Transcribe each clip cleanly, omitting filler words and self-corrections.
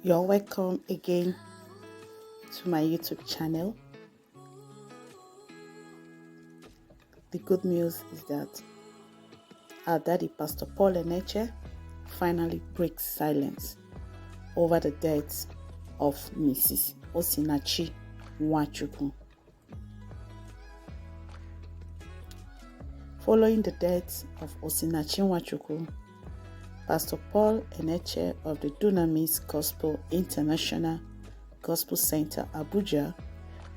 You're welcome again to my YouTube channel. The good news is that our daddy, Pastor Paul Eneche, finally breaks silence over the death of Mrs. Osinachi Nwachukwu. Following the death of Osinachi Nwachukwu, Pastor Paul Eneche of the Dunamis Gospel International Gospel Center, Abuja,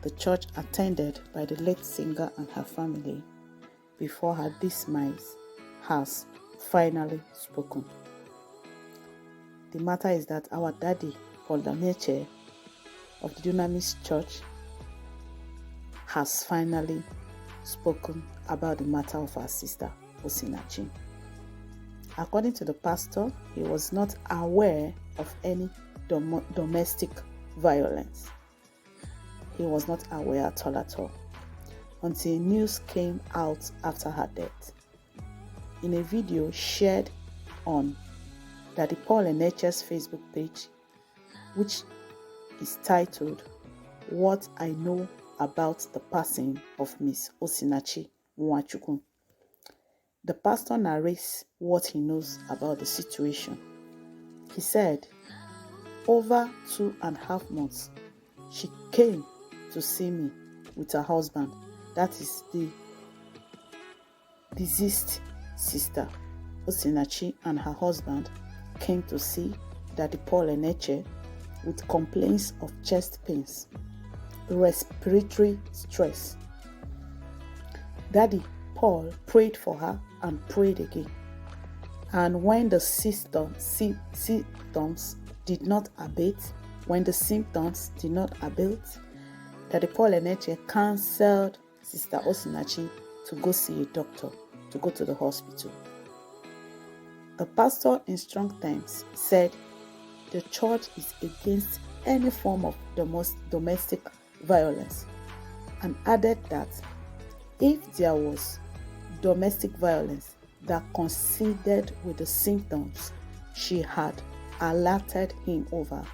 the church attended by the late singer and her family before her demise, has finally spoken. The matter is that our daddy, Paul Eneche of the Dunamis Church, has finally spoken about the matter of our sister, Osinachi. According to the pastor, he was not aware of any domestic violence. He was not aware at all until news came out after her death. In a video shared on Daddy Paul Eneche's Facebook page, which is titled, "What I Know About the Passing of Miss Osinachi Nwachukwu," the pastor narrates what he knows about the situation. He said, over 2.5 months, she came to see me with her husband, that is the deceased sister. Osinachi and her husband came to see Daddy Paul Eneche with complaints of chest pains, respiratory stress. Daddy Paul prayed for her and prayed again. And when the symptoms did not abate, Daddy Paul Eneche cancelled Sister Osinachi to go see a doctor, to go to the hospital. The pastor in strong terms said the church is against any form of domestic violence, and added that if there was domestic violence that coincided with the symptoms she had alerted him over,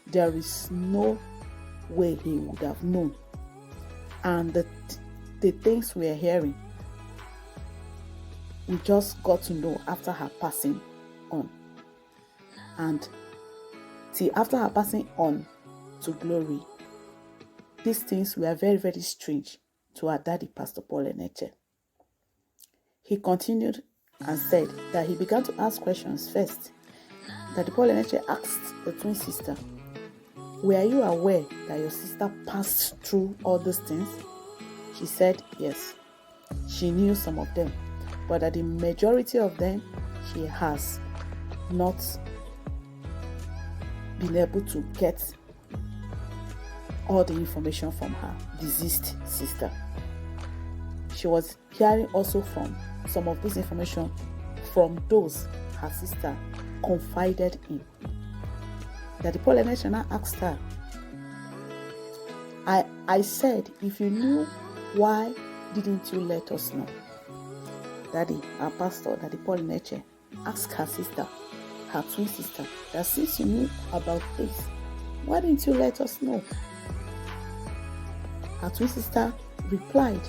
there is no way he would have known. And the things we are hearing, we just got to know after her passing on. And till after her passing on to glory, these things were very, very strange to our daddy, Pastor Paul Eneche. He continued and said that he began to ask questions first. Daddy Paul Eneche asked the twin sister, "Were you aware that your sister passed through all those things?" She said yes. She knew some of them, but that the majority of them she has not been able to get all the information from her deceased sister. She was hearing also from some of this information from those her sister confided in. Daddy Paul Eneche now asked her, I said, if you knew, why didn't you let us know? Daddy, our pastor, Daddy Paul Eneche, asked her sister, her twin sister, that since you knew about this, why didn't you let us know? Her twin sister replied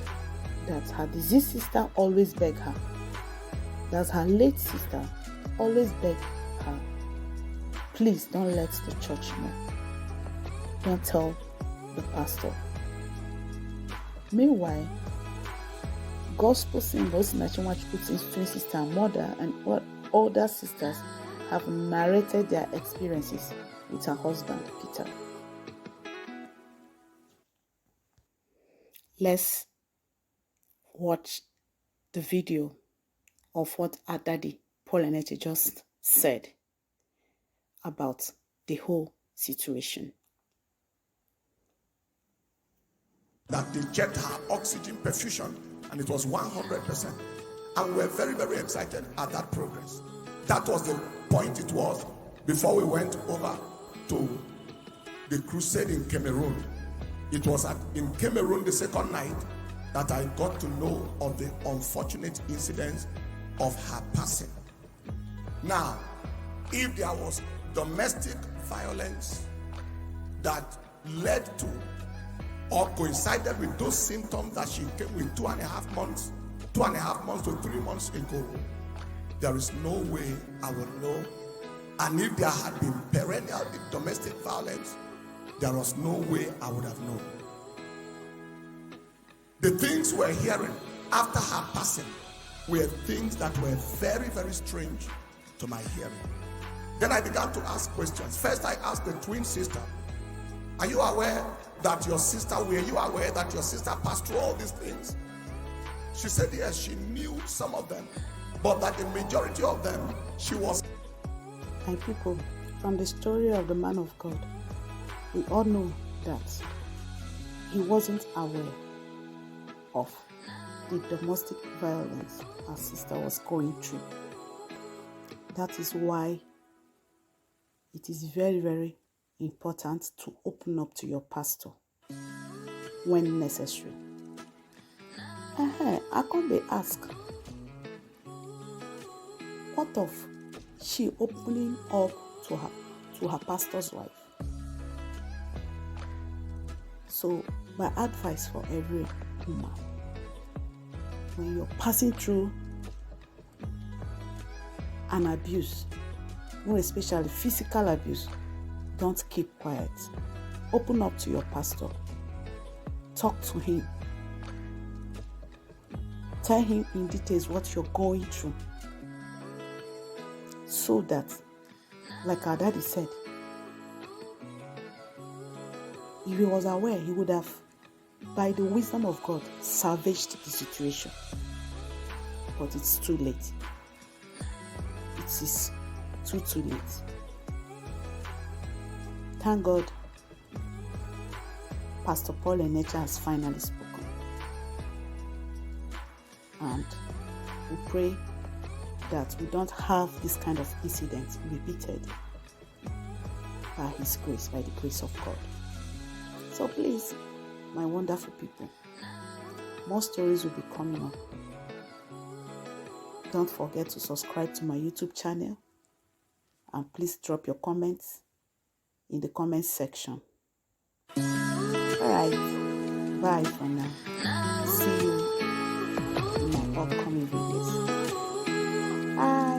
that her deceased sister always begged her. That her late sister always begged her, please don't let the church know. Don't tell the pastor. Meanwhile, gospel singer Osinachi Nwachukwu, twin sister, mother, and older sisters have narrated their experiences with her husband, Peter. Let's watch the video of what our daddy Paul Eneche just said about the whole situation. That they checked her oxygen perfusion and it was 100%. And we were very, very excited at that progress. That was the point it was before we went over to the crusade in Cameroon. It was in Cameroon the second night that I got to know of the unfortunate incidents of her passing. Now, if there was domestic violence that led to or coincided with those symptoms that she came with 2.5 months to 3 months ago, there is no way I would know. And if there had been perennial domestic violence, there was no way I would have known. The things we're hearing after her passing were things that were very, very strange to my hearing. Then I began to ask questions. First, I asked the twin sister, were you aware that your sister passed through all these things? She said yes, she knew some of them, but that the majority of them, she was. My people, from the story of the man of God, we all know that he wasn't aware of the domestic violence our sister was going through. That is why it is very, very important to open up to your pastor when necessary. I come dey ask, what of she opening up to her pastor's wife? So my advice for every woman, when you're passing through an abuse, more especially physical abuse, don't keep quiet. Open up to your pastor. Talk to him. Tell him in details what you're going through, so that, like our daddy said, if he was aware, he would have, by the wisdom of God, salvaged the situation. But it's too late. It is too late. Thank God, Pastor Paul Eneche has finally spoken. And we pray that we don't have this kind of incident repeated by His grace, by the grace of God. So please, my wonderful people, more stories will be coming up. Don't forget to subscribe to my YouTube channel, and please drop your comments in the comments section. Alright, bye for now. See you in my upcoming videos. Bye.